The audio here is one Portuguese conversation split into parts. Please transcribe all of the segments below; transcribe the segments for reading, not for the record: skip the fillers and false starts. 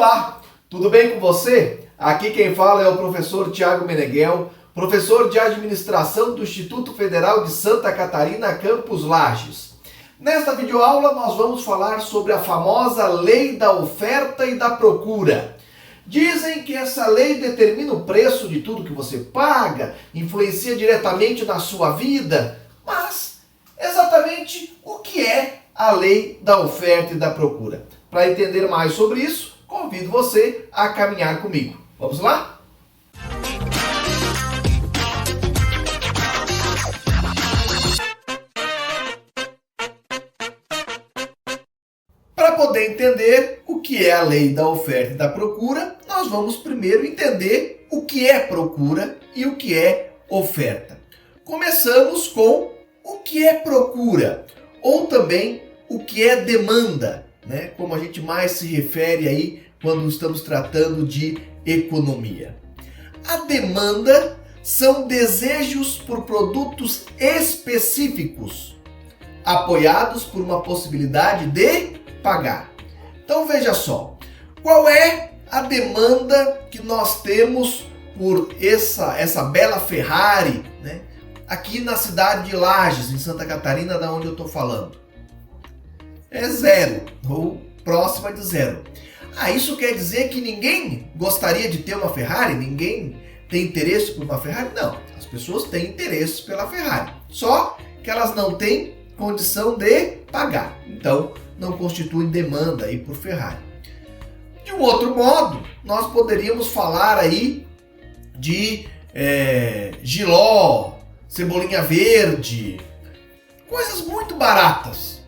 Olá, tudo bem com você? Aqui quem fala é o professor Tiago Meneghel, professor de administração do Instituto Federal de Santa Catarina, Campus Lages. Nesta videoaula nós vamos falar sobre a famosa lei da oferta e da procura. Dizem que essa lei determina o preço de tudo que você paga, influencia diretamente na sua vida, mas exatamente o que é a lei da oferta e da procura? Para entender mais sobre isso, convido você a caminhar comigo. Vamos lá? Para poder entender o que é a lei da oferta e da procura, nós vamos primeiro entender o que é procura e o que é oferta. Começamos com o que é procura, ou também o que é demanda, né? Como a gente mais se refere aí quando estamos tratando de economia. A demanda são desejos por produtos específicos, apoiados por uma possibilidade de pagar. Então veja só, qual é a demanda que nós temos por essa bela Ferrari, né? Aqui na cidade de Lages, em Santa Catarina, da onde eu estou falando? É zero, ou próxima de zero. Isso quer dizer que ninguém gostaria de ter uma Ferrari? Ninguém tem interesse por uma Ferrari? Não, as pessoas têm interesse pela Ferrari, só que elas não têm condição de pagar, então não constituem demanda aí por Ferrari. De um outro modo, nós poderíamos falar aí de jiló, cebolinha verde, coisas muito baratas.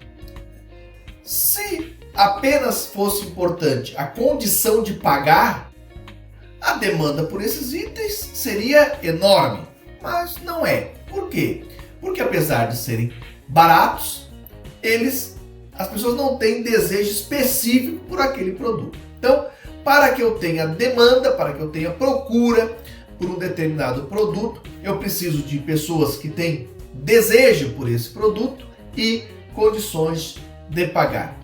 Se apenas fosse importante a condição de pagar, a demanda por esses itens seria enorme, mas não é. Por quê? Porque apesar de serem baratos, as pessoas não têm desejo específico por aquele produto. Então, para que eu tenha demanda, para que eu tenha procura por um determinado produto, eu preciso de pessoas que têm desejo por esse produto e condições de pagar.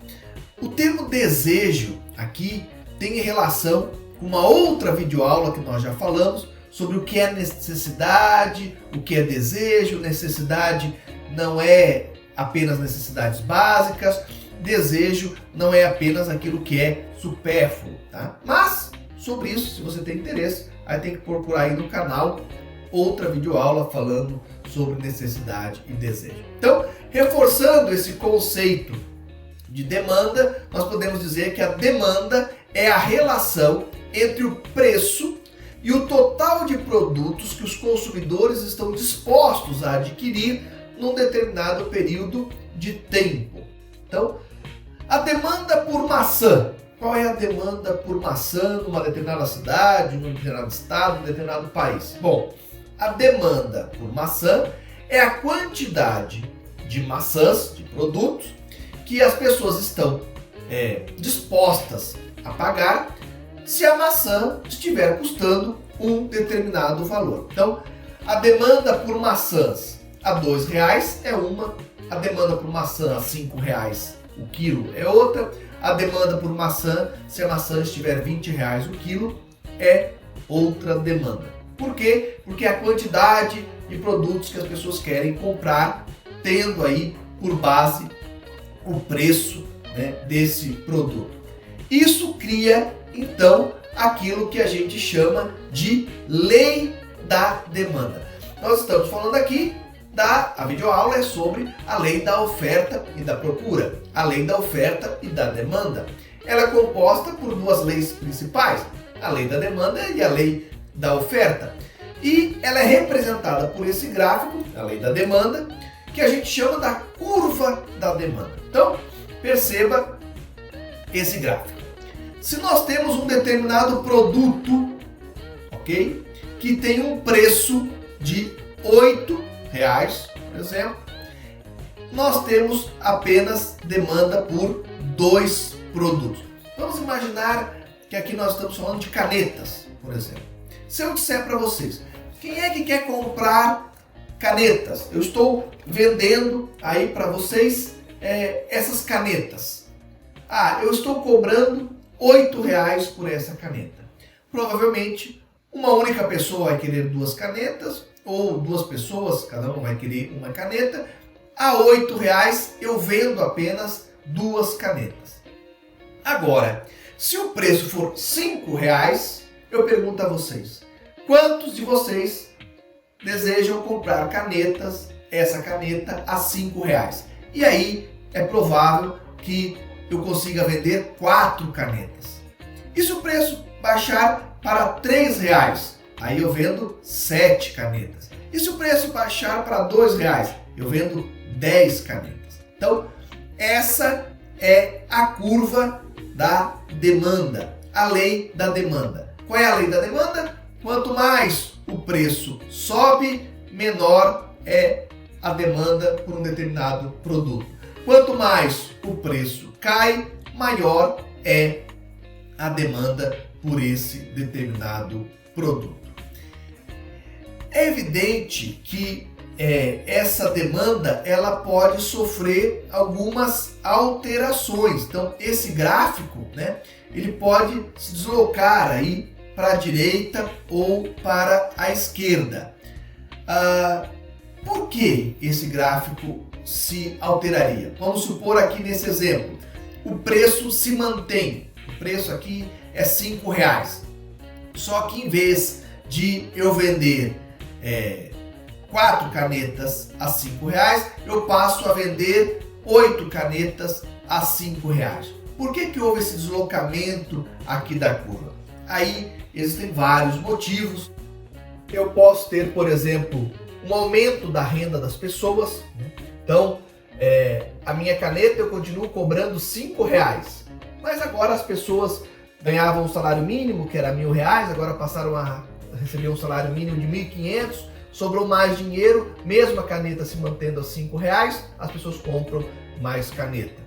O termo desejo aqui tem relação com uma outra videoaula que nós já falamos sobre o que é necessidade, o que é desejo. Necessidade não é apenas necessidades básicas, desejo não é apenas aquilo que é supérfluo, tá? Mas sobre isso, se você tem interesse, aí tem que procurar aí no canal outra videoaula falando sobre necessidade e desejo. Então, reforçando esse conceito de demanda, nós podemos dizer que a demanda é a relação entre o preço e o total de produtos que os consumidores estão dispostos a adquirir num determinado período de tempo. Então, a demanda por maçã. Qual é a demanda por maçã numa determinada cidade, num determinado estado, num determinado país? Bom, a demanda por maçã é a quantidade de maçãs, de produtos, que as pessoas estão dispostas a pagar se a maçã estiver custando um determinado valor. Então, a demanda por maçãs a R$2 é uma, a demanda por maçã a R$5 o quilo é outra, a demanda por maçã, se a maçã estiver R$20 o quilo, é outra demanda. Por quê? Porque a quantidade de produtos que as pessoas querem comprar, tendo aí por base o preço, né, desse produto. Isso cria, então, aquilo que a gente chama de lei da demanda. Nós estamos falando aqui a videoaula é sobre a lei da oferta e da procura, a lei da oferta e da demanda. Ela é composta por duas leis principais, a lei da demanda e a lei da oferta. E ela é representada por esse gráfico, a lei da demanda, que a gente chama da curva da demanda. Então, perceba esse gráfico. Se nós temos um determinado produto, ok, que tem um preço de R$8, por exemplo, nós temos apenas demanda por 2 produtos. Vamos imaginar que aqui nós estamos falando de canetas, por exemplo. Se eu disser para vocês, quem é que quer comprar canetas? Eu estou vendendo aí para vocês essas canetas. Eu estou cobrando R$ 8 por essa caneta. Provavelmente uma única pessoa vai querer 2 canetas, ou 2 pessoas, cada uma vai querer uma caneta. A R$ 8 eu vendo apenas 2 canetas. Agora, se o preço for R$ 5, eu pergunto a vocês, quantos de vocês desejam comprar essa caneta a R$ 5? E aí é provável que eu consiga vender 4 canetas. E se o preço baixar para R$ 3, aí eu vendo 7 canetas. E se o preço baixar para R$ 2, eu vendo 10 canetas. Então, essa é a curva da demanda, a lei da demanda. Qual é a lei da demanda? Quanto mais o preço sobe, menor é a demanda por um determinado produto. Quanto mais o preço cai, maior é a demanda por esse determinado produto. É evidente que essa demanda ela pode sofrer algumas alterações. Então esse gráfico, né, ele pode se deslocar aí para a direita ou para a esquerda. Por que esse gráfico se alteraria? Vamos supor aqui nesse exemplo, o preço se mantém. O preço aqui é R$ 5. Só que em vez de eu vender 4 canetas a R$ 5, eu passo a vender 8 canetas a R$ 5. Por que houve esse deslocamento aqui da curva? Aí existem vários motivos. Eu posso ter, por exemplo, um aumento da renda das pessoas, né? Então, a minha caneta eu continuo cobrando R$ 5, mas agora as pessoas ganhavam um salário mínimo, que era R$ 1.000, agora passaram a receber um salário mínimo de R$ 1.500, sobrou mais dinheiro, mesmo a caneta se mantendo a R$ 5, as pessoas compram mais caneta.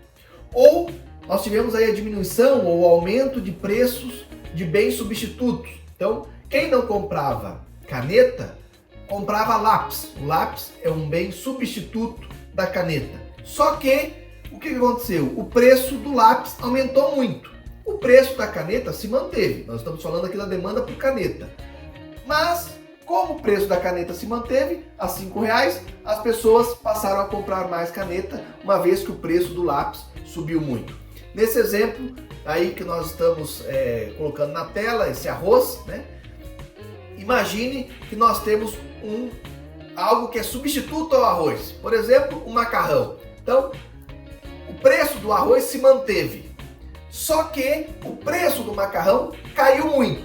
Ou nós tivemos aí a diminuição ou aumento de preços de bens substitutos. Então, quem não comprava caneta, comprava lápis. O lápis é um bem substituto da caneta. Só que, o que aconteceu? O preço do lápis aumentou muito. O preço da caneta se manteve. Nós estamos falando aqui da demanda por caneta. Mas, como o preço da caneta se manteve a R$ 5, as pessoas passaram a comprar mais caneta, uma vez que o preço do lápis subiu muito. Nesse exemplo aí que nós estamos colocando na tela, esse arroz, né? Imagine que nós temos algo que é substituto ao arroz. Por exemplo, o macarrão. Então, o preço do arroz se manteve. Só que o preço do macarrão caiu muito.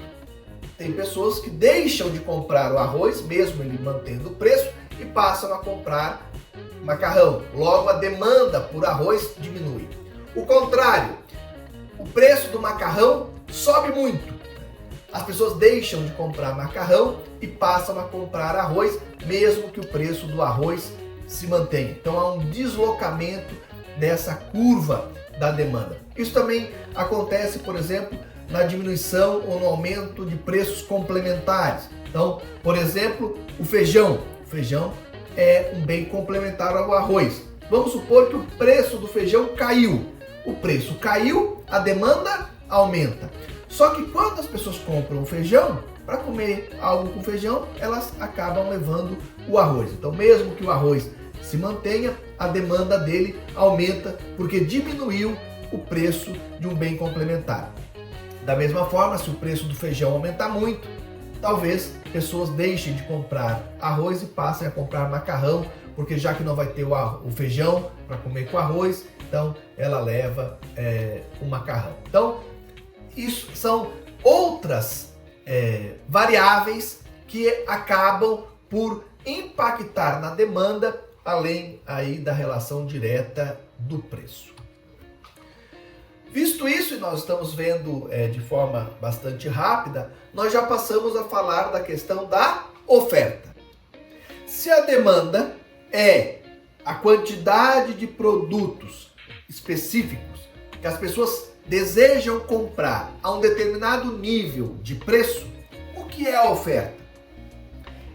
Tem pessoas que deixam de comprar o arroz, mesmo ele mantendo o preço, e passam a comprar macarrão. Logo, a demanda por arroz diminui. O contrário, o preço do macarrão sobe muito. As pessoas deixam de comprar macarrão e passam a comprar arroz, mesmo que o preço do arroz se mantenha. Então há um deslocamento dessa curva da demanda. Isso também acontece, por exemplo, na diminuição ou no aumento de preços complementares. Então, por exemplo, o feijão. O feijão é um bem complementar ao arroz. Vamos supor que o preço do feijão caiu. O preço caiu, a demanda aumenta. Só que quando as pessoas compram o feijão, para comer algo com feijão, elas acabam levando o arroz. Então, mesmo que o arroz se mantenha, a demanda dele aumenta porque diminuiu o preço de um bem complementar. Da mesma forma, se o preço do feijão aumentar muito, talvez pessoas deixem de comprar arroz e passem a comprar macarrão, porque já que não vai ter o feijão para comer com arroz, então ela leva o macarrão. Então, isso são outras variáveis que acabam por impactar na demanda, além aí da relação direta do preço. Visto isso, e nós estamos vendo de forma bastante rápida, nós já passamos a falar da questão da oferta. Se a demanda é a quantidade de produtos específicos que as pessoas desejam comprar a um determinado nível de preço, o que é a oferta?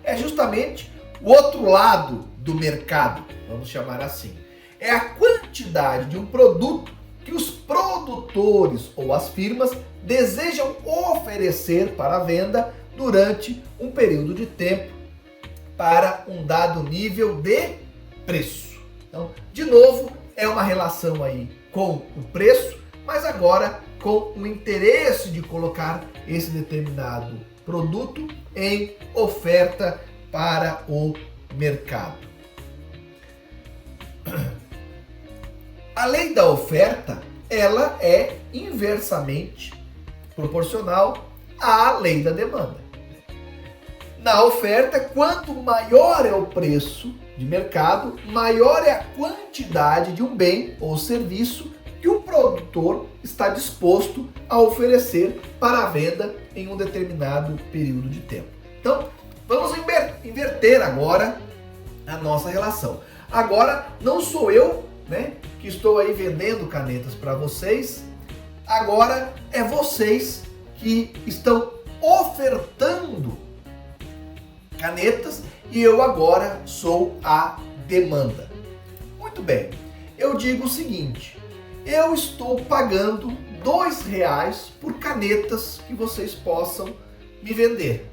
É justamente o outro lado do mercado, vamos chamar assim. É a quantidade de um produto que os produtores ou as firmas desejam oferecer para a venda durante um período de tempo para um dado nível de preço. Então, de novo, é uma relação aí com o preço, mas agora com o interesse de colocar esse determinado produto em oferta para o mercado. A lei da oferta, ela é inversamente proporcional à lei da demanda. Na oferta, quanto maior é o preço de mercado, maior é a quantidade de um bem ou serviço que o produtor está disposto a oferecer para a venda em um determinado período de tempo. Então, vamos inverter agora a nossa relação. Agora, não sou eu, que estou aí vendendo canetas para vocês. Agora é vocês que estão ofertando canetas e eu agora sou a demanda. Muito bem, eu digo o seguinte: eu estou pagando R$2 por canetas que vocês possam me vender.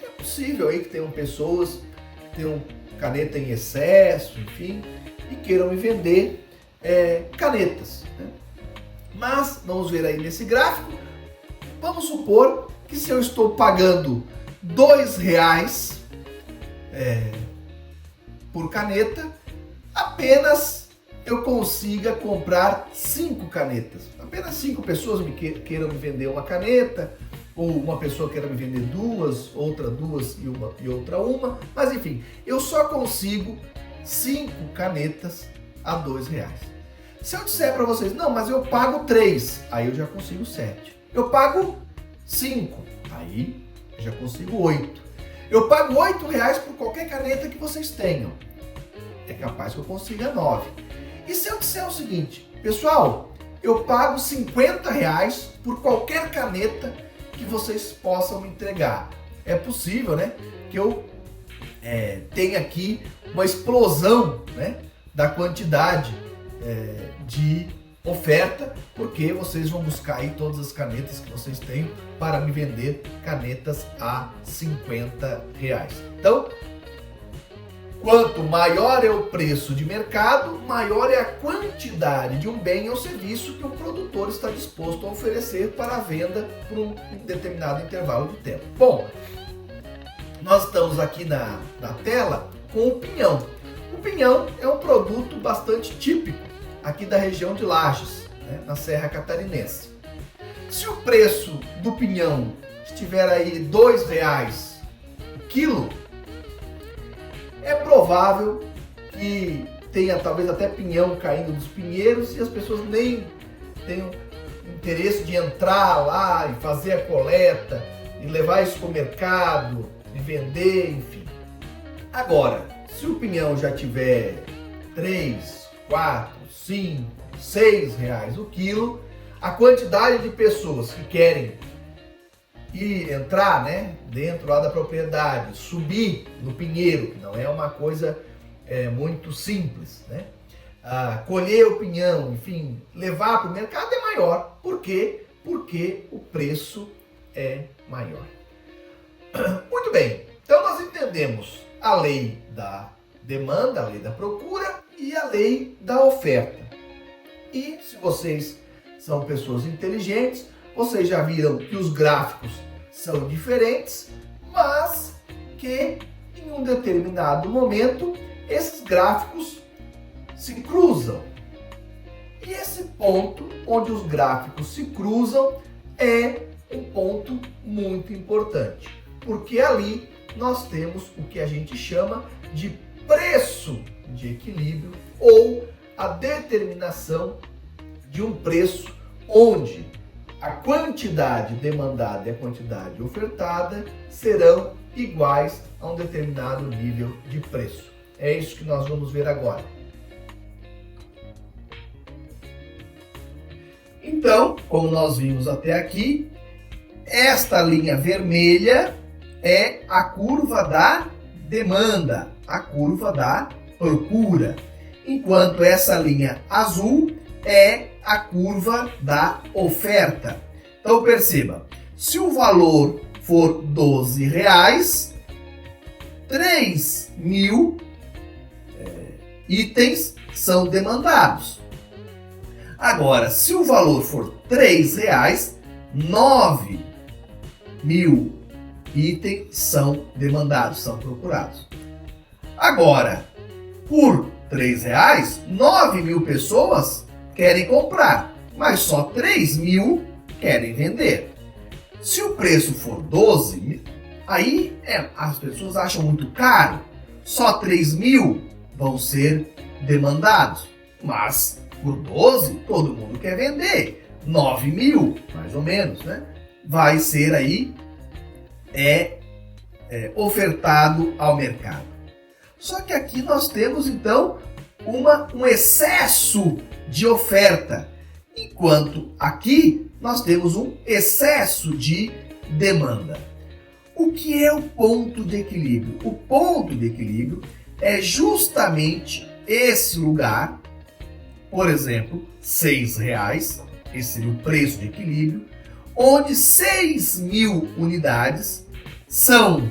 É possível aí que tenham pessoas que tenham caneta em excesso, enfim, e queiram me vender canetas. Mas, vamos ver aí nesse gráfico, vamos supor que se eu estou pagando R$2 por caneta, apenas eu consiga comprar 5 canetas. Apenas 5 pessoas queiram me vender uma caneta, ou uma pessoa queira me vender 2, outra 2 e outra 1, mas enfim, eu só consigo 5 canetas a R$2. Se eu disser para vocês, não, mas eu pago 3, aí eu já consigo 7. Eu pago 5, aí eu já consigo 8. Eu pago R$8 por qualquer caneta que vocês tenham. É capaz que eu consiga 9. E se eu disser o seguinte, pessoal, eu pago R$50 por qualquer caneta que vocês possam me entregar. É possível, que eu tenha aqui uma explosão, da quantidade de oferta, porque vocês vão buscar aí todas as canetas que vocês têm para me vender canetas a R$50. Então, quanto maior é o preço de mercado, maior é a quantidade de um bem ou serviço que o produtor está disposto a oferecer para a venda por um determinado intervalo de tempo. Bom, nós estamos aqui na tela com o pinhão. O pinhão é um produto bastante típico aqui da região de Lages, na Serra Catarinense. Se o preço do pinhão estiver aí R$2 o quilo, é provável que tenha talvez até pinhão caindo dos pinheiros e as pessoas nem tenham interesse de entrar lá e fazer a coleta e levar isso para o mercado e vender, enfim. Agora, se o pinhão já tiver R$3, R$4, R$5, R$6 o quilo, a quantidade de pessoas que querem entrar dentro lá da propriedade, subir no pinheiro, que não é uma coisa muito simples, colher o pinhão, enfim, levar para o mercado é maior. Por quê? Porque o preço é maior. Muito bem, então nós entendemos a lei da demanda, a lei da procura e a lei da oferta. E se vocês são pessoas inteligentes, vocês já viram que os gráficos são diferentes, mas que em um determinado momento esses gráficos se cruzam. E esse ponto onde os gráficos se cruzam é um ponto muito importante, porque ali nós temos o que a gente chama de preço de equilíbrio ou a determinação de um preço onde a quantidade demandada e a quantidade ofertada serão iguais a um determinado nível de preço. É isso que nós vamos ver agora. Então, como nós vimos até aqui, esta linha vermelha é a curva da demanda, a curva da procura, enquanto essa linha azul é a curva da oferta. Então perceba, se o valor for R$12, 3.000 itens são demandados. Agora, se o valor for R$3, 9.000 itens são demandados, são procurados. Agora, por R$3, 9.000 pessoas querem comprar, mas só 3.000 querem vender. Se o preço for 12, aí as pessoas acham muito caro, só 3.000 vão ser demandados, mas por 12 todo mundo quer vender, 9.000 mais ou menos, né? Vai ser aí ofertado ao mercado. Só que aqui nós temos então um excesso de oferta, enquanto aqui nós temos um excesso de demanda. O que é o ponto de equilíbrio? O ponto de equilíbrio é justamente esse lugar, por exemplo, R$6, esse seria o preço de equilíbrio, onde 6.000 unidades são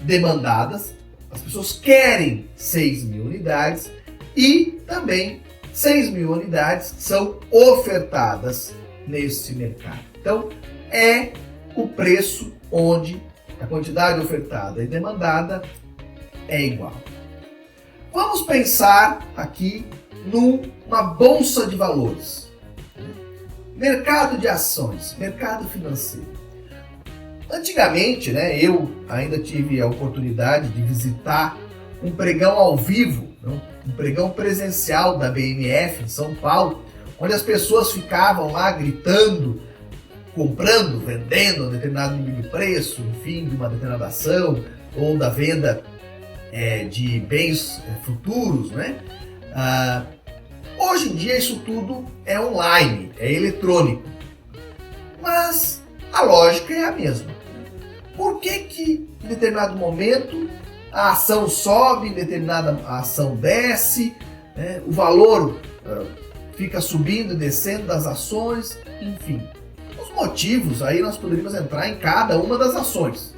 demandadas, as pessoas querem 6.000 unidades e também 6.000 unidades são ofertadas nesse mercado. Então, é o preço onde a quantidade ofertada e demandada é igual. Vamos pensar aqui numa bolsa de valores. Mercado de ações, mercado financeiro. Antigamente, eu ainda tive a oportunidade de visitar um pregão ao vivo, um pregão presencial da BMF em São Paulo, onde as pessoas ficavam lá gritando, comprando, vendendo a determinado nível de preço, enfim, de uma determinada ação, ou da venda de bens futuros, Hoje em dia isso tudo é online, é eletrônico, mas a lógica é a mesma. Por que em determinado momento a ação sobe, em determinada ação desce, o valor fica subindo e descendo das ações, enfim. Os motivos, aí nós poderíamos entrar em cada uma das ações.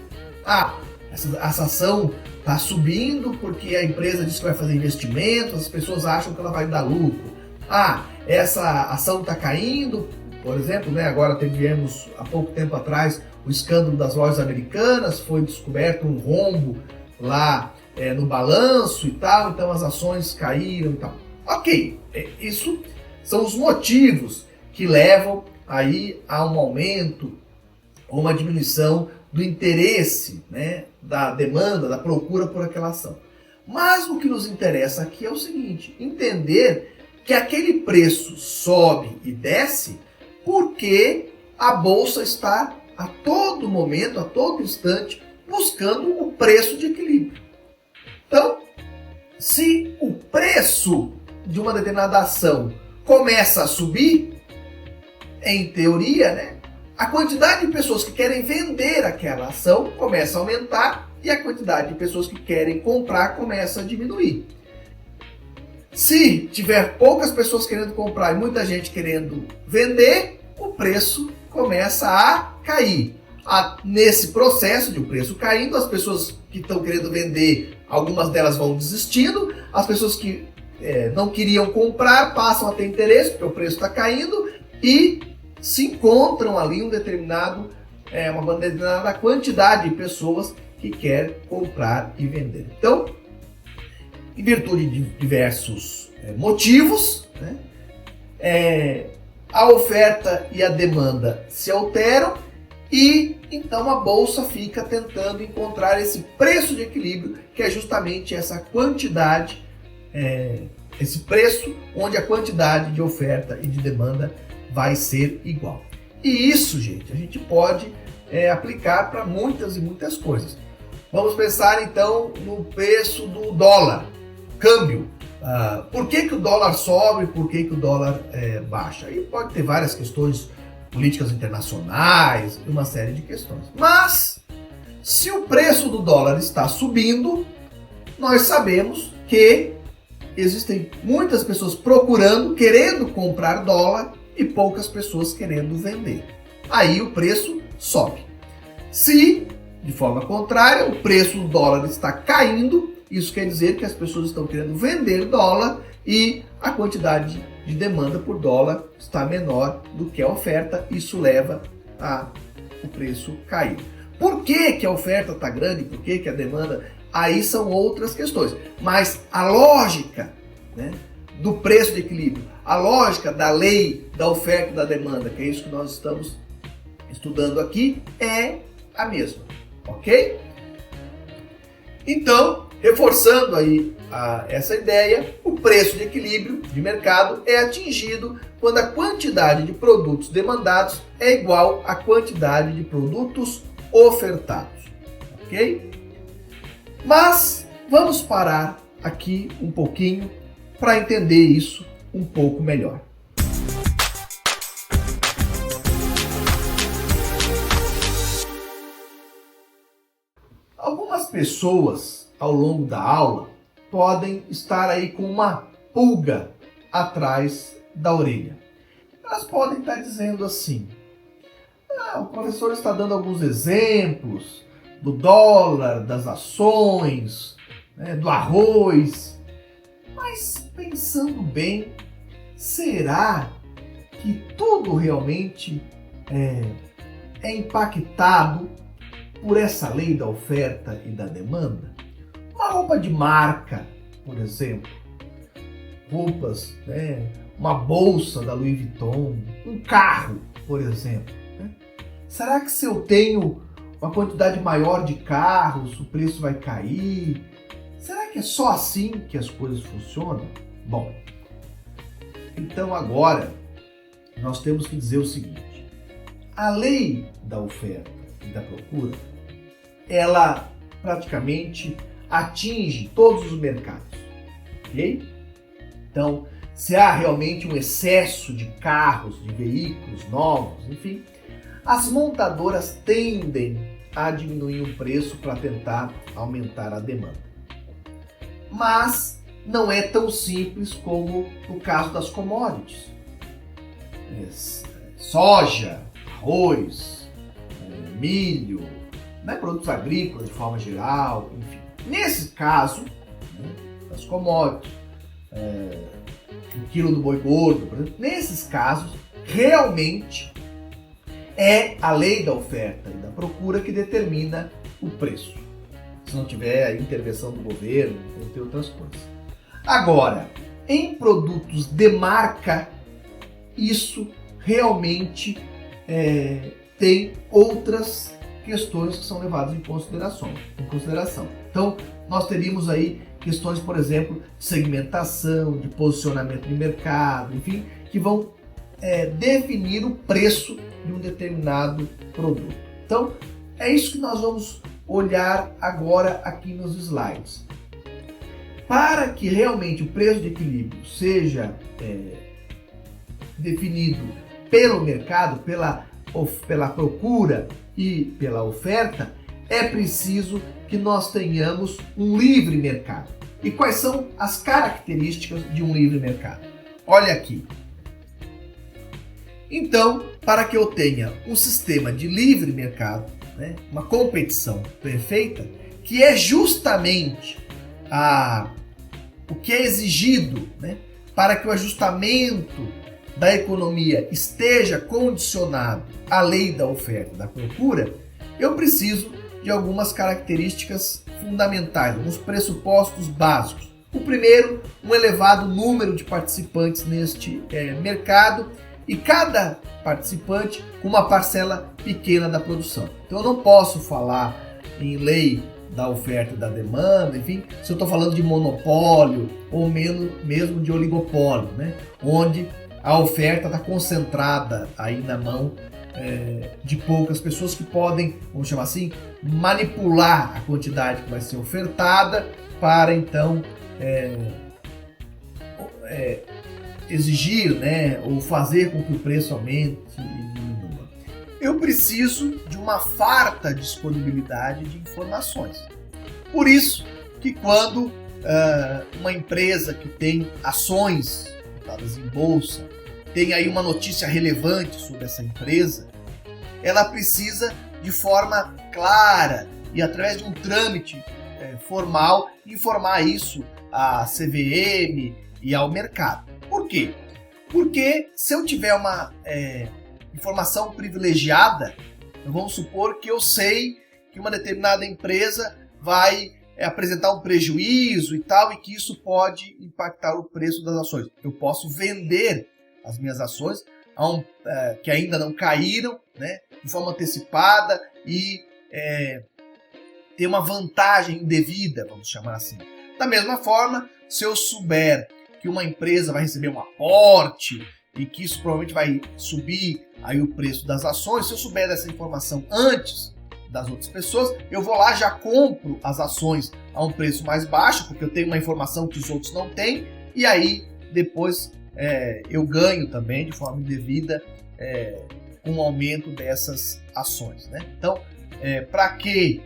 Essa ação está subindo porque a empresa diz que vai fazer investimentos, as pessoas acham que ela vai dar lucro. Essa ação está caindo, por exemplo, agora tivemos há pouco tempo atrás o escândalo das lojas americanas, foi descoberto um rombo lá no balanço e tal, então as ações caíram e tal. Ok, isso são os motivos que levam aí a um aumento ou uma diminuição do interesse, da demanda, da procura por aquela ação. Mas o que nos interessa aqui é o seguinte, entender que aquele preço sobe e desce porque a bolsa está a todo momento, a todo instante, buscando o preço de equilíbrio. Então, se o preço de uma determinada ação começa a subir, em teoria, a quantidade de pessoas que querem vender aquela ação começa a aumentar e a quantidade de pessoas que querem comprar começa a diminuir. Se tiver poucas pessoas querendo comprar e muita gente querendo vender, o preço começa a cair. Nesse processo de o preço caindo, as pessoas que estão querendo vender, algumas delas vão desistindo, as pessoas que não queriam comprar passam a ter interesse porque o preço está caindo e se encontram ali uma determinada quantidade de pessoas que quer comprar e vender. Então, em virtude de diversos motivos, a oferta e a demanda se alteram e então a bolsa fica tentando encontrar esse preço de equilíbrio, que é justamente essa quantidade, esse preço onde a quantidade de oferta e de demanda vai ser igual. E isso, gente, a gente pode aplicar para muitas e muitas coisas. Vamos pensar então no preço do dólar, câmbio. Por que o dólar sobe, por que o dólar baixa? Aí pode ter várias questões políticas internacionais, uma série de questões. Mas, se o preço do dólar está subindo, nós sabemos que existem muitas pessoas procurando, querendo comprar dólar e poucas pessoas querendo vender. Aí o preço sobe. Se, de forma contrária, o preço do dólar está caindo, isso quer dizer que as pessoas estão querendo vender dólar e a quantidade de demanda por dólar está menor do que a oferta. Isso leva a o preço cair. Por que a oferta está grande? Por que a demanda? Aí são outras questões. Mas a lógica, né, do preço de equilíbrio, a lógica da lei da oferta e da demanda, que é isso que nós estamos estudando aqui, é a mesma, ok? Então, reforçando aí essa ideia, o preço de equilíbrio de mercado é atingido quando a quantidade de produtos demandados é igual à quantidade de produtos ofertados, ok? Mas vamos parar aqui um pouquinho para entender isso um pouco melhor. Algumas pessoas ao longo da aula podem estar aí com uma pulga atrás da orelha. Elas podem estar dizendo assim: o professor está dando alguns exemplos do dólar, das ações, né, do arroz. Mas pensando bem, será que tudo realmente é impactado por essa lei da oferta e da demanda? Uma roupa de marca, por exemplo, roupas, né, uma bolsa da Louis Vuitton, um carro, por exemplo, né? Será que se eu tenho uma quantidade maior de carros, o preço vai cair? Será que é só assim que as coisas funcionam? Bom, então agora nós temos que dizer o seguinte: a lei da oferta e da procura, ela praticamente atinge todos os mercados, ok? Então, se há realmente um excesso de carros, de veículos novos, enfim, as montadoras tendem a diminuir o preço para tentar aumentar a demanda. Mas não é tão simples como no caso das commodities. Soja, arroz, milho, né, produtos agrícolas de forma geral, enfim. Nesse caso, né, das commodities, o quilo do boi gordo, por exemplo, nesses casos, realmente é a lei da oferta e da procura que determina o preço. Se não tiver a intervenção do governo, entre outras coisas. Agora, em produtos de marca, isso realmente tem outras questões que são levadas em consideração. Então, nós teríamos aí questões, por exemplo, de segmentação, de posicionamento de mercado, enfim, que vão definir o preço de um determinado produto. Então, é isso que nós vamos olhar agora aqui nos slides. Para que realmente o preço de equilíbrio seja definido pelo mercado, pela procura e pela oferta, é preciso que nós tenhamos um livre mercado. E quais são as características de um livre mercado? Olha aqui. Então, para que eu tenha um sistema de livre mercado, né, uma competição perfeita, que é justamente o que é exigido, né, para que o ajustamento da economia esteja condicionado à lei da oferta e da procura, eu preciso de algumas características fundamentais, alguns pressupostos básicos. O primeiro, um elevado número de participantes neste mercado e cada participante com uma parcela pequena da produção. Então eu não posso falar em lei da oferta e da demanda, enfim, se eu estou falando de monopólio ou mesmo de oligopólio, né? Onde a oferta está concentrada aí na mão de poucas pessoas que podem, vamos chamar assim, manipular a quantidade que vai ser ofertada para então exigir, né, ou fazer com que o preço aumente e diminua. Eu preciso de uma farta disponibilidade de informações. Por isso que quando uma empresa que tem ações cotadas em bolsa, tem aí uma notícia relevante sobre essa empresa, ela precisa de forma clara e através de um trâmite formal informar isso à CVM e ao mercado. Por quê? Porque se eu tiver uma informação privilegiada, vamos supor que eu sei que uma determinada empresa vai apresentar um prejuízo e tal, e que isso pode impactar o preço das ações. Eu posso vender as minhas ações que ainda não caíram, né, de forma antecipada e ter uma vantagem indevida, vamos chamar assim. Da mesma forma, se eu souber que uma empresa vai receber um aporte e que isso provavelmente vai subir aí o preço das ações, se eu souber dessa informação antes das outras pessoas, eu vou lá, já compro as ações a um preço mais baixo, porque eu tenho uma informação que os outros não têm, e aí depois eu ganho também de forma indevida com o aumento dessas ações, né? Então, para que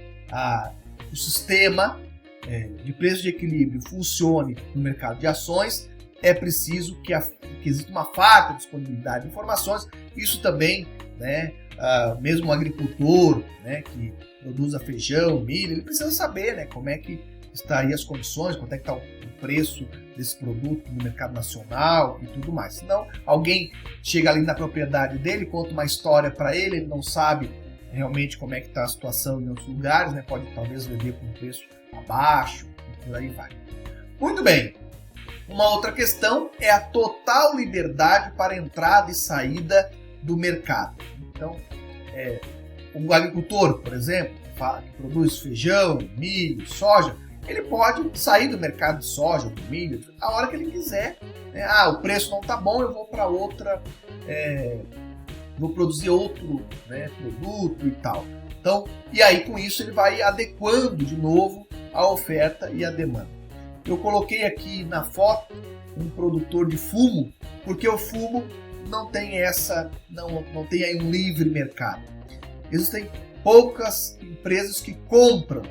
o sistema de preço de equilíbrio funcione no mercado de ações, é preciso que exista uma farta disponibilidade de informações. Isso também, né, mesmo um agricultor, né, que produza feijão, milho, ele precisa saber, né, como é que está aí as condições, quanto é que está o preço desse produto no mercado nacional e tudo mais. Senão, alguém chega ali na propriedade dele, conta uma história para ele não sabe realmente como é que está a situação em outros lugares, né, pode talvez vender por um preço abaixo e por aí vai. Muito bem. Uma outra questão é a total liberdade para entrada e saída do mercado. Então, o agricultor, por exemplo, que produz feijão, milho, soja, ele pode sair do mercado de soja, do milho, a hora que ele quiser. Né? O preço não está bom, eu vou para outra, vou produzir outro, né, produto e tal. Então, e aí com isso ele vai adequando de novo a oferta e a demanda. Eu coloquei aqui na foto um produtor de fumo, porque o fumo não tem não tem aí um livre mercado. Existem poucas empresas que compram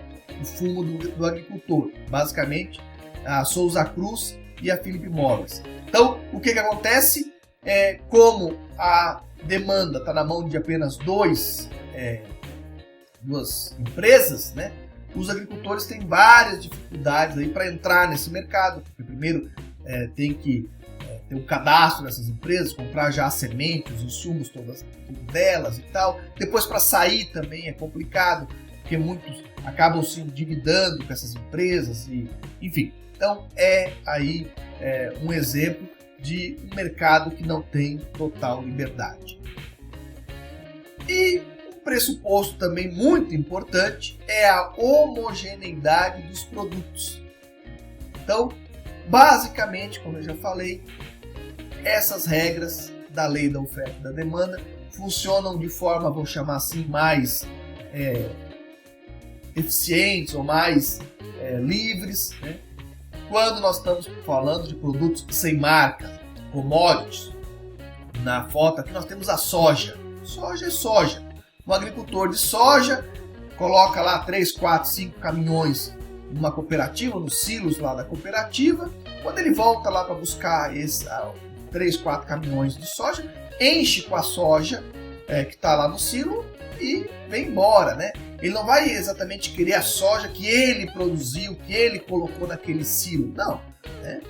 o fumo do agricultor, basicamente a Souza Cruz e a Philip Morris. Então, o que acontece? Como a demanda está na mão de apenas duas empresas, né? Os agricultores têm várias dificuldades aí para entrar nesse mercado, porque primeiro tem que ter um cadastro dessas empresas, comprar já a semente, os insumos tudo delas e tal. Depois para sair também é complicado, porque muitos acabam se endividando com essas empresas, e enfim. Então aí um exemplo de um mercado que não tem total liberdade. E pressuposto também muito importante é a homogeneidade dos produtos. Então, basicamente, como eu já falei, essas regras da lei da oferta e da demanda funcionam de forma, vou chamar assim, mais eficientes ou mais livres, né? Quando nós estamos falando de produtos sem marca, commodities. Na foto aqui nós temos a soja. Soja é soja. Um agricultor de soja coloca lá 3, 4, 5 caminhões numa cooperativa, nos silos lá da cooperativa. Quando ele volta lá para buscar esses 3, 4 caminhões de soja, enche com a soja que está lá no silo e vem embora, né? Ele não vai exatamente querer a soja que ele produziu, que ele colocou naquele silo. Não. Né?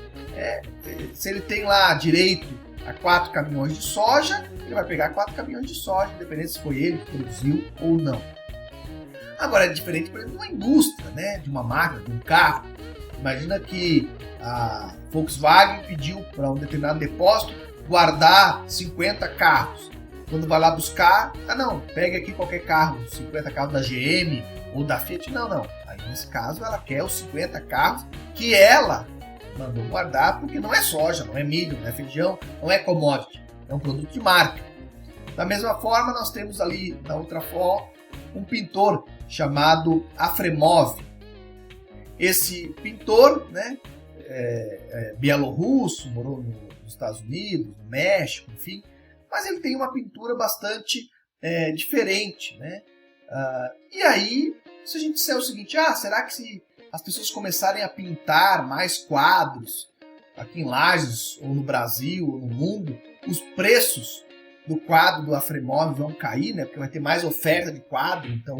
Se ele tem lá direito a 4 caminhões de soja, ele vai pegar 4 caminhões de soja, independente se foi ele que produziu ou não. Agora, é diferente, por exemplo, de uma indústria, né? De uma máquina, de um carro. Imagina que a Volkswagen pediu para um determinado depósito guardar 50 carros. Quando vai lá buscar, não, pega aqui qualquer carro, 50 carros da GM ou da Fiat. Não. Aí, nesse caso, ela quer os 50 carros que ela mandou guardar, porque não é soja, não é milho, não é feijão, não é commodity, é um produto de marca. Da mesma forma, nós temos ali na outra foto um pintor chamado Afremov. Esse pintor, né, bielorrusso, morou nos Estados Unidos, no México, enfim, mas ele tem uma pintura bastante diferente, né? E aí, se a gente disser o seguinte, será que se as pessoas começarem a pintar mais quadros aqui em Lages, ou no Brasil, ou no mundo, os preços do quadro do Afremove vão cair, né? Porque vai ter mais oferta de quadro, então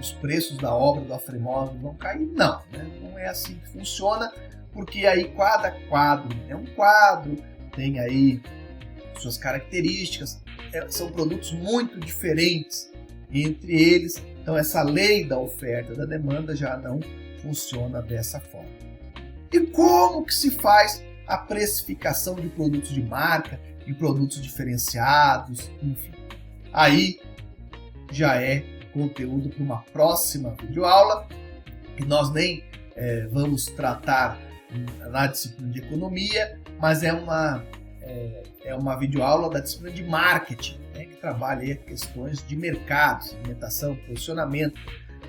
os preços da obra do Afremove vão cair. Não, né? Não é assim que funciona, porque aí cada quadro é um quadro, tem aí suas características, são produtos muito diferentes entre eles, então essa lei da oferta e da demanda já não funciona dessa forma. E como que se faz a precificação de produtos de marca, de produtos diferenciados, enfim? Aí já é conteúdo para uma próxima videoaula, que nós nem vamos tratar na disciplina de economia, mas é uma videoaula da disciplina de marketing, né, que trabalha aí questões de mercado, segmentação, posicionamento,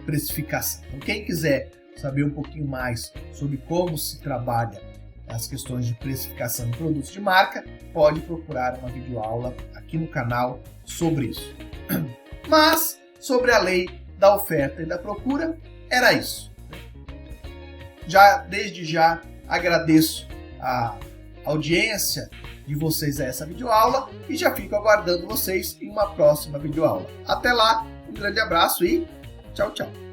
precificação. Então, quem quiser saber um pouquinho mais sobre como se trabalha as questões de precificação de produtos de marca, pode procurar uma videoaula aqui no canal sobre isso. Mas, sobre a lei da oferta e da procura, era isso. Desde já agradeço a audiência de vocês a essa videoaula e já fico aguardando vocês em uma próxima videoaula. Até lá, um grande abraço e tchau, tchau!